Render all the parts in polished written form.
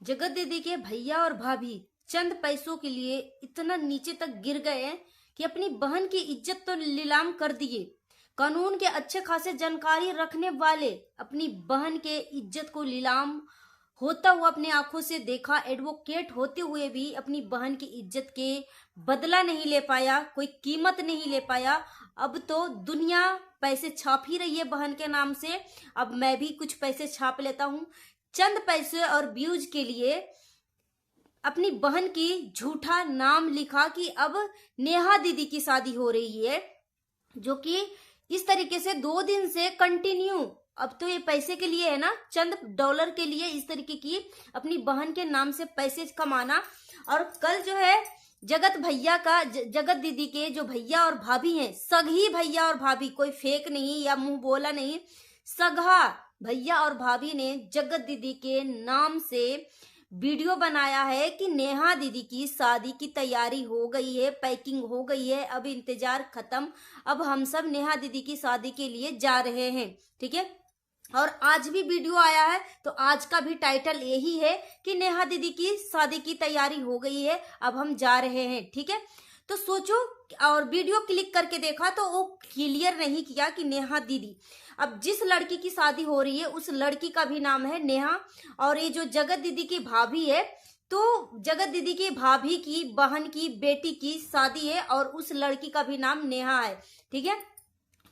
जगत दीदी के भैया और भाभी चंद पैसों के लिए इतना नीचे तक गिर गए हैं कि अपनी बहन की इज्जत तो नीलाम कर दिए। कानून के अच्छे खासे जानकारी रखने वाले अपनी बहन के इज्जत को नीलाम होता हुआ अपनी आंखों से देखा। एडवोकेट होते हुए भी अपनी बहन की इज्जत के बदला नहीं ले पाया, कोई कीमत नहीं ले पाया। अब तो दुनिया पैसे छाप ही रही है बहन के नाम से। अब मैं भी कुछ पैसे छाप लेता हूं चंद पैसे और व्यूज के लिए। अपनी बहन की झूठा नाम लिखा कि अब नेहा दीदी की शादी हो रही है, जो कि इस तरीके से 2 दिन से कंटिन्यू। अब तो ये पैसे के लिए है ना, चंद डॉलर के लिए इस तरीके की अपनी बहन के नाम से पैसे कमाना। और कल जो है जगत भैया का जगत दीदी के जो भैया और भाभी हैं, सगी भैया और भाभी, कोई फेक नहीं या मुंह बोला नहीं, सगा भैया और भाभी ने जगत दीदी के नाम से वीडियो बनाया है कि नेहा दीदी की शादी की तैयारी हो गई है, पैकिंग हो गई है, अब इंतजार खत्म, अब हम सब नेहा दीदी की शादी के लिए जा रहे हैं। ठीक है, और आज भी वीडियो आया है, तो आज का भी टाइटल यही है कि नेहा दीदी की शादी की तैयारी हो गई है, अब हम जा रहे हैं। ठीक है, तो सोचो, और वीडियो क्लिक करके देखा तो वो क्लियर नहीं किया कि नेहा दीदी, अब जिस लड़की की शादी हो रही है उस लड़की का भी नाम है नेहा। और ये जो जगत दीदी की भाभी है, तो जगत दीदी की भाभी की बहन की बेटी की शादी है और उस लड़की का भी नाम नेहा है। ठीक है,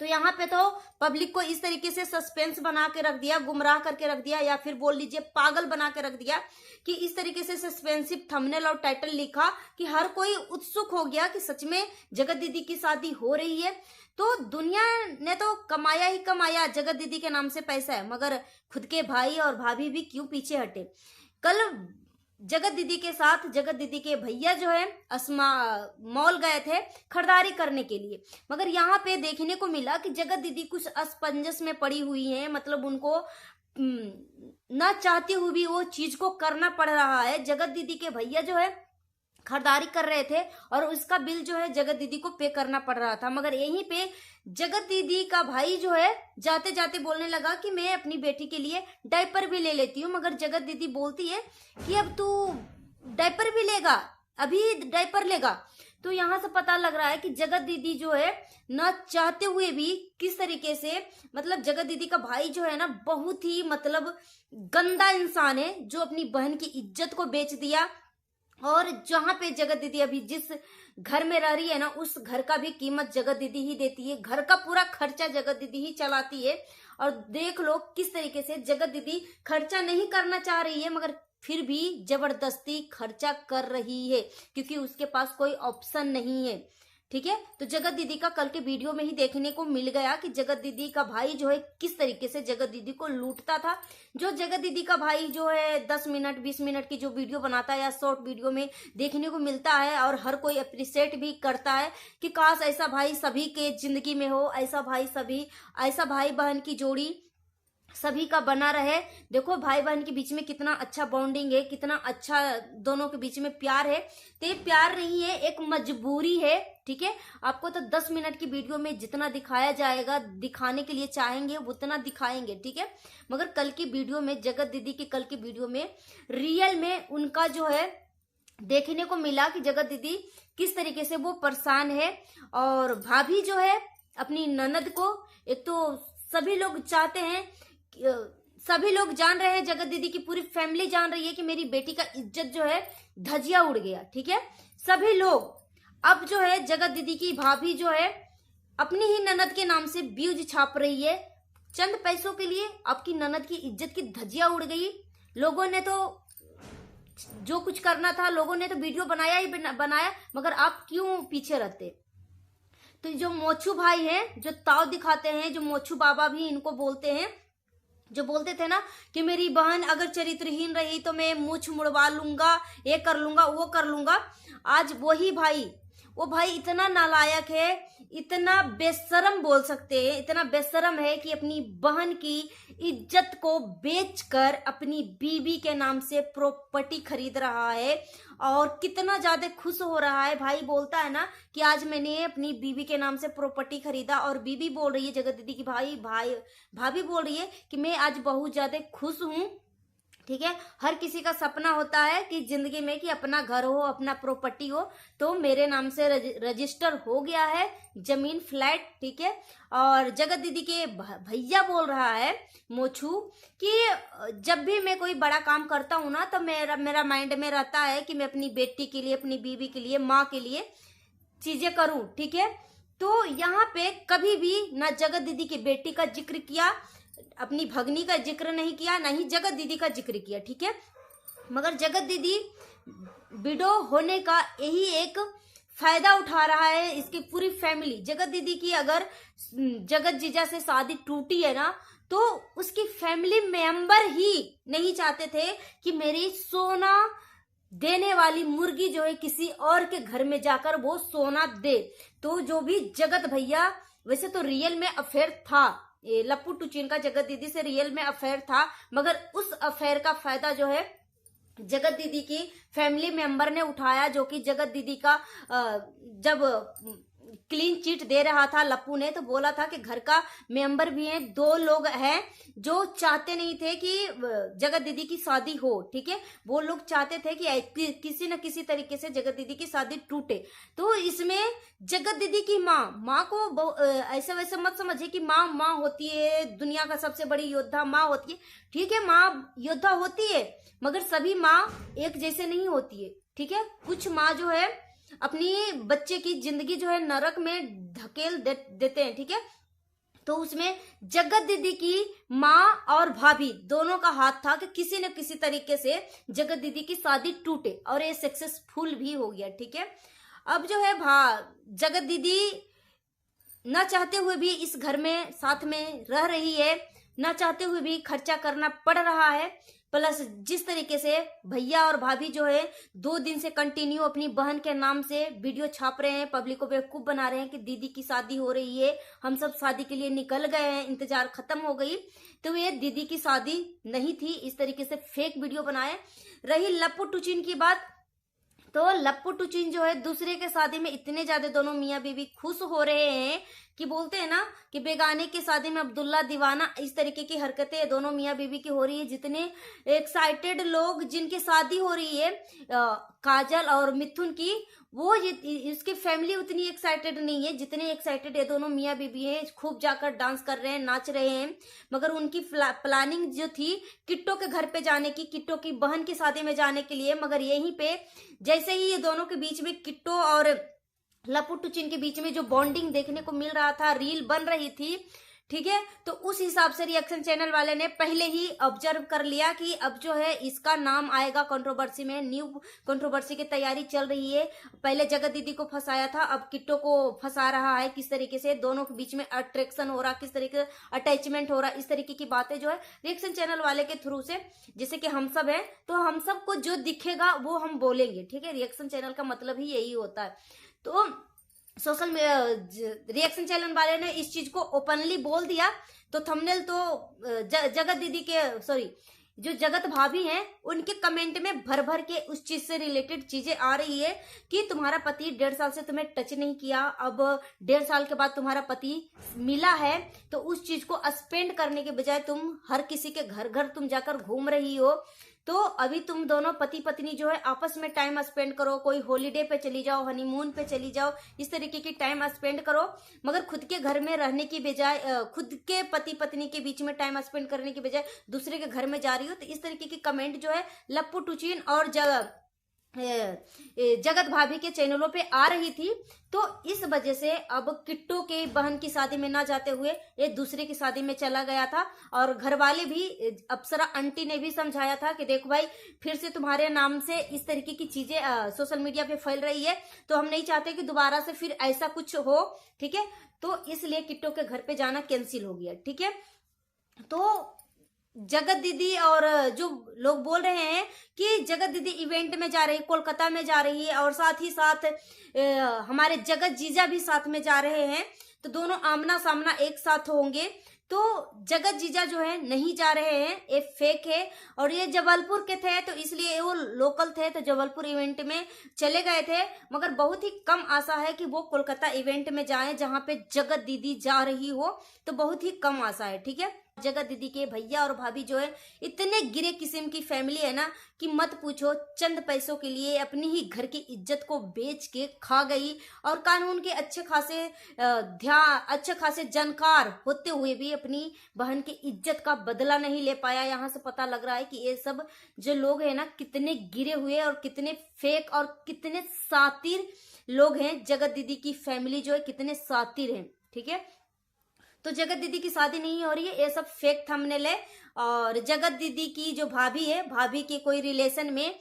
तो यहाँ पे तो पब्लिक को इस तरीके से सस्पेंस बना के रख दिया, गुमराह करके रख दिया, या फिर बोल लीजिए पागल बना के रख दिया कि इस तरीके से सस्पेंसिव थंबनेल और टाइटल लिखा कि हर कोई उत्सुक हो गया कि सच में जगत दीदी की शादी हो रही है। तो दुनिया ने तो कमाया ही कमाया, जगत दीदी के नाम से पैसा है, मगर खुद के भाई और भाभी भी क्यों पीछे हटे। कल जगत दीदी के साथ जगत दीदी के भैया जो है अस्मा मॉल गए थे खरीदारी करने के लिए, मगर यहाँ पे देखने को मिला कि जगत दीदी कुछ असमंजस में पड़ी हुई है। मतलब उनको ना चाहते हुए भी वो चीज को करना पड़ रहा है। जगत दीदी के भैया जो है खरीदारी कर रहे थे और उसका बिल जो है जगत दीदी को पे करना पड़ रहा था, मगर यहीं पे जगत दीदी का भाई जो है जाते जाते बोलने लगा कि मैं अपनी बेटी के लिए डायपर भी ले लेती हूँ। मगर जगत दीदी बोलती है कि अब तू डायपर भी लेगा, अभी डायपर लेगा। तो यहाँ से पता लग रहा है कि जगत दीदी जो है ना चाहते हुए भी किस तरीके से, मतलब जगत दीदी का भाई जो है ना बहुत ही मतलब गंदा इंसान है, जो अपनी बहन की इज्जत को बेच दिया। और जहां पे जगत दीदी अभी जिस घर में रह रही है ना, उस घर का भी कीमत जगत दीदी ही देती है, घर का पूरा खर्चा जगत दीदी ही चलाती है। और देख लो किस तरीके से जगत दीदी खर्चा नहीं करना चाह रही है, मगर फिर भी जबरदस्ती खर्चा कर रही है क्योंकि उसके पास कोई ऑप्शन नहीं है। ठीक है, तो जगत दीदी का कल के वीडियो में ही देखने को मिल गया कि जगत दीदी का भाई जो है किस तरीके से जगत दीदी को लूटता था। जो जगत दीदी का भाई जो है 10 मिनट 20 मिनट की जो वीडियो बनाता है या शॉर्ट वीडियो में देखने को मिलता है, और हर कोई अप्रिशिएट भी करता है कि काश ऐसा भाई सभी के जिंदगी में हो, ऐसा भाई बहन की जोड़ी सभी का बना रहे। देखो भाई बहन के बीच में कितना अच्छा बॉन्डिंग है, कितना अच्छा दोनों के बीच में प्यार है। तो ये प्यार नहीं है, एक मजबूरी है। ठीक है, आपको तो 10 मिनट की वीडियो में जितना दिखाया जाएगा, दिखाने के लिए चाहेंगे उतना दिखाएंगे। ठीक है, मगर कल की वीडियो में जगत दीदी की कल की वीडियो में रियल में उनका जो है देखने को मिला कि जगत दीदी किस तरीके से वो परेशान है। और भाभी जो है अपनी ननद को, एक तो सभी लोग चाहते हैं, सभी लोग जान रहे हैं, जगत दीदी की पूरी फैमिली जान रही है कि मेरी बेटी का इज्जत जो है धजिया उड़ गया। ठीक है, सभी लोग अब जो है जगत दीदी की भाभी जो है अपनी ही ननद के नाम से व्यूज छाप रही है चंद पैसों के लिए। आपकी ननद की इज्जत की धजिया उड़ गई। लोगों ने तो जो कुछ करना था, लोगों ने तो वीडियो बनाया ही बनाया, मगर आप क्यों पीछे रहते। तो जो मोचू भाई हैं, जो ताव दिखाते हैं, जो मोचू बाबा भी इनको बोलते हैं, जो बोलते थे ना कि मेरी बहन अगर चरित्रहीन रही तो मैं मूछ मुड़वा लूंगा, ये कर लूंगा, वो कर लूंगा, आज वही भाई, वो भाई इतना नालायक है, इतना बेशरम बोल सकते हैं, इतना बेशरम है कि अपनी बहन की इज्जत को बेचकर अपनी बीवी के नाम से प्रॉपर्टी खरीद रहा है। और कितना ज्यादा खुश हो रहा है। भाई बोलता है ना कि आज मैंने अपनी बीवी के नाम से प्रॉपर्टी खरीदा, और बीवी बोल रही है, जगत दीदी की भाभी बोल रही है कि मैं आज बहुत ज्यादा खुश हूं ठीक है। हर किसी का सपना होता है कि जिंदगी में कि अपना घर हो, अपना प्रॉपर्टी हो। तो मेरे नाम से रजिस्टर हो गया है जमीन, फ्लैट, ठीक है। और जगत दीदी के भैया बोल रहा है मोछू कि जब भी मैं कोई बड़ा काम करता हूं ना, तो मेरा माइंड में रहता है कि मैं अपनी बेटी के लिए, अपनी बीवी के लिए, माँ के लिए चीजें करूं, ठीक है। तो यहाँ पे कभी भी ना जगत दीदी की बेटी का जिक्र किया, अपनी भगनी का जिक्र नहीं किया, ना ही जगत दीदी का जिक्र किया, ठीक है। मगर जगत दीदी विडो होने का यही एक फायदा उठा रहा है इसकी पूरी फैमिली। जगत दीदी की अगर जगत जीजा से शादी टूटी है ना, तो उसकी फैमिली मेंबर ही नहीं चाहते थे कि मेरी सोना देने वाली मुर्गी जो है किसी और के घर में जाकर वो सोना दे। तो जो भी जगत भैया, वैसे तो रियल में अफेयर था, ये लप्पू टुचीन का जगत दीदी से रियल में अफेयर था, मगर उस अफेयर का फायदा जो है जगत दीदी की फैमिली मेंबर ने उठाया, जो कि जगत दीदी का जब क्लीन चिट दे रहा था लप्पू ने, तो बोला था कि घर का मेंबर भी है, 2 लोग हैं जो चाहते नहीं थे कि जगत दीदी की शादी हो, ठीक है। वो लोग चाहते थे कि किसी न किसी तरीके से जगत दीदी की शादी टूटे। तो इसमें जगत दीदी की माँ को ऐसे वैसे मत समझे कि माँ होती है दुनिया का सबसे बड़ी योद्धा, माँ होती है, ठीक है, माँ योद्धा होती है, मगर सभी माँ एक जैसे नहीं होती है, ठीक है। कुछ माँ जो है अपनी बच्चे की जिंदगी जो है नरक में धकेल देते हैं, ठीक है। तो उसमें जगत दीदी की माँ और भाभी दोनों का हाथ था कि किसी न किसी तरीके से जगत दीदी की शादी टूटे, और ये सक्सेसफुल भी हो गया, ठीक है। अब जो है जगत दीदी न चाहते हुए भी इस घर में साथ में रह रही है, न चाहते हुए भी खर्चा करना पड़ रहा है। प्लस जिस तरीके से भैया और भाभी जो है 2 दिन से कंटिन्यू अपनी बहन के नाम से वीडियो छाप रहे हैं, पब्लिक को बेवकूफ बना रहे हैं कि दीदी की शादी हो रही है, हम सब शादी के लिए निकल गए हैं, इंतजार खत्म हो गई। तो ये दीदी की शादी नहीं थी, इस तरीके से फेक वीडियो बनाए। रही लप्पू टुचिन की बात, तो लप्पू टुचिन जो है दूसरे के शादी में इतने ज्यादा दोनों मियाँ बीवी खुश हो रहे हैं कि बोलते हैं ना कि बेगाने की शादी में अब्दुल्ला दीवाना, इस तरीके की हरकतें दोनों मियाँ बीवी की हो रही है। जितने एक्साइटेड लोग जिनकी शादी हो रही है काजल और मिथुन की, वो इसकी फैमिली उतनी एक्साइटेड नहीं है जितने एक्साइटेड ये दोनों मियाँ बीवी हैं। खूब जाकर डांस कर रहे हैं, नाच रहे हैं, मगर उनकी प्लानिंग जो थी किट्टो के घर पे जाने की, किट्टो की बहन की शादी में जाने के लिए, मगर यहीं पे जैसे ही ये दोनों के बीच में किट्टो और लप्पू टुचिन के बीच में जो बॉन्डिंग देखने को मिल रहा था, रील बन रही थी, ठीक है, तो उस हिसाब से रिएक्शन चैनल वाले ने पहले ही ऑब्जर्व कर लिया कि अब जो है इसका नाम आएगा कंट्रोवर्सी में, न्यू कंट्रोवर्सी की तैयारी चल रही है। पहले जगत दीदी को फंसाया था, अब किट्टो को फंसा रहा है, किस तरीके से दोनों के बीच में अट्रैक्शन हो रहा, किस तरीके से अटैचमेंट हो रहा, इस तरीके की बातें जो है रिएक्शन चैनल वाले के थ्रू से, जैसे कि हम सब है, तो हम सबको जो दिखेगा वो हम बोलेंगे, ठीक है। रिएक्शन चैनल का मतलब ही यही होता है। तो सोशल रिएक्शन चैनल वाले ने इस चीज को ओपनली बोल दिया, तो थंबनेल तो जगत दीदी के सॉरी जो जगत भाभी हैं उनके कमेंट में भर भर के उस चीज से रिलेटेड चीजें आ रही है कि तुम्हारा पति 1.5 साल से तुम्हें टच नहीं किया, अब 1.5 साल के बाद तुम्हारा पति मिला है, तो उस चीज को स्पेंड करने के बजाय तुम हर किसी के घर घर तुम जाकर घूम रही हो। तो अभी तुम दोनों पति पत्नी जो है आपस में टाइम स्पेंड करो, कोई हॉलीडे पे चली जाओ, हनीमून पे चली जाओ, इस तरीके की टाइम स्पेंड करो, मगर खुद के घर में रहने की बजाय, खुद के पति पत्नी के बीच में टाइम स्पेंड करने की बजाय दूसरे के घर में जा रही हो। तो इस तरीके की कमेंट जो है लप्पू टुचिन और जगत भाभी के चैनलों पे आ रही थी। तो इस वजह से अब किट्टो के बहन की शादी में ना जाते हुए ये दूसरे की शादी में चला गया था, और घर वाले भी, अप्सरा आंटी ने भी समझाया था कि देखो भाई, फिर से तुम्हारे नाम से इस तरीके की चीजें सोशल मीडिया पे फैल रही है, तो हम नहीं चाहते कि दोबारा से फिर ऐसा कुछ हो, ठीक है। तो इसलिए किट्टो के घर पे जाना कैंसिल हो गया, ठीक है। तो जगत दीदी और जो लोग बोल रहे हैं कि जगत दीदी इवेंट में जा रही है, कोलकाता में जा रही है, और साथ ही साथ हमारे जगत जीजा भी साथ में जा रहे हैं, तो दोनों आमना सामना एक साथ होंगे। तो जगत जीजा जो है नहीं जा रहे हैं, ये फेक है, और ये जबलपुर के थे तो इसलिए वो लोकल थे, तो जबलपुर इवेंट में चले गए थे, मगर बहुत ही कम आशा है कि वो कोलकाता इवेंट में जाएं जहां पे जगत दीदी जा रही हो, तो बहुत ही कम आशा है, ठीक है। जगत दीदी के भैया और भाभी जो है इतने गिरे किस्म की फैमिली है ना कि मत पूछो। चंद पैसों के लिए अपनी ही घर की इज्जत को बेच के खा गई, और कानून के अच्छे खासे जानकार होते हुए भी अपनी बहन की इज्जत का बदला नहीं ले पाया। यहाँ से पता लग रहा है कि ये सब जो लोग हैं ना कितने गिरे हुए और कितने फेक और कितने सातिर लोग हैं। जगत दीदी की फैमिली जो है कितने सातिर हैं, ठीक है। तो जगत दीदी की शादी नहीं हो रही है, ये सब फेक थंबनेल है। और जगत दीदी की जो भाभी है, भाभी के कोई रिलेशन में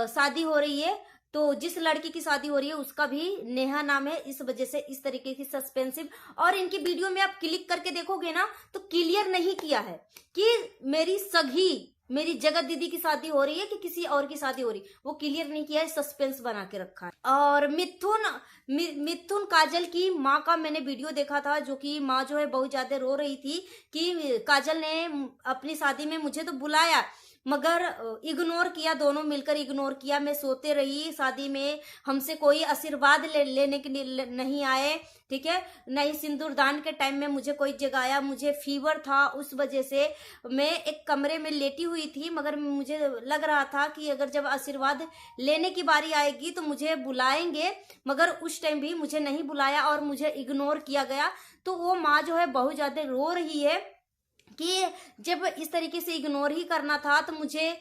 शादी हो रही है, तो जिस लड़की की शादी हो रही है उसका भी नेहा नाम है। इस वजह से इस तरीके की सस्पेंसिव, और इनकी वीडियो में आप क्लिक करके देखोगे ना तो क्लियर नहीं किया है कि मेरी जगत दीदी की शादी हो रही है कि किसी और की शादी हो रही है, वो क्लियर नहीं किया है, सस्पेंस बना के रखा है। और मिथुन काजल की माँ का मैंने वीडियो देखा था, जो कि माँ जो है बहुत ज्यादा रो रही थी कि काजल ने अपनी शादी में मुझे तो बुलाया मगर इग्नोर किया, दोनों मिलकर इग्नोर किया। मैं सोते रही शादी में, हमसे कोई आशीर्वाद लेने के लिए नहीं आए, ठीक है। नहीं सिंदूरदान के टाइम में मुझे कोई जगाया, मुझे फीवर था, उस वजह से मैं एक कमरे में लेटी हुई थी। मगर मुझे लग रहा था कि अगर जब आशीर्वाद लेने की बारी आएगी तो मुझे बुलाएंगे, मगर उस टाइम भी मुझे नहीं बुलाया और मुझे इग्नोर किया गया। तो वो माँ जो है बहुत ज्यादा रो रही है कि जब इस तरीके से इग्नोर ही करना था तो मुझे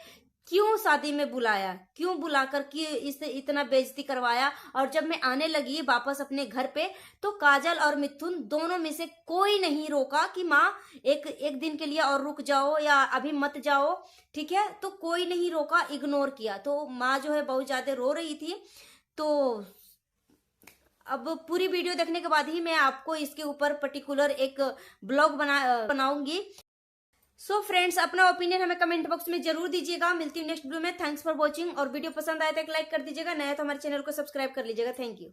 क्यों शादी में बुलाया, क्यों बुलाकर कि इससे इतना बेइज्जती करवाया। और जब मैं आने लगी वापस अपने घर पे तो काजल और मिथुन दोनों में से कोई नहीं रोका कि माँ एक दिन के लिए और रुक जाओ या अभी मत जाओ, ठीक है। तो कोई नहीं रोका, इग्नोर किया। तो माँ जो है बहुत ज्यादा रो रही थी। तो अब पूरी वीडियो देखने के बाद ही मैं आपको इसके ऊपर पर्टिकुलर एक ब्लॉग बनाऊंगी। सो फ्रेंड्स, अपना ओपिनियन हमें कमेंट बॉक्स में जरूर दीजिएगा। मिलती हूँ नेक्स्ट वीडियो में। Thanks for watching. और वीडियो पसंद आए तो एक लाइक कर दीजिएगा, नया तो हमारे चैनल को सब्सक्राइब कर लीजिएगा। Thank you.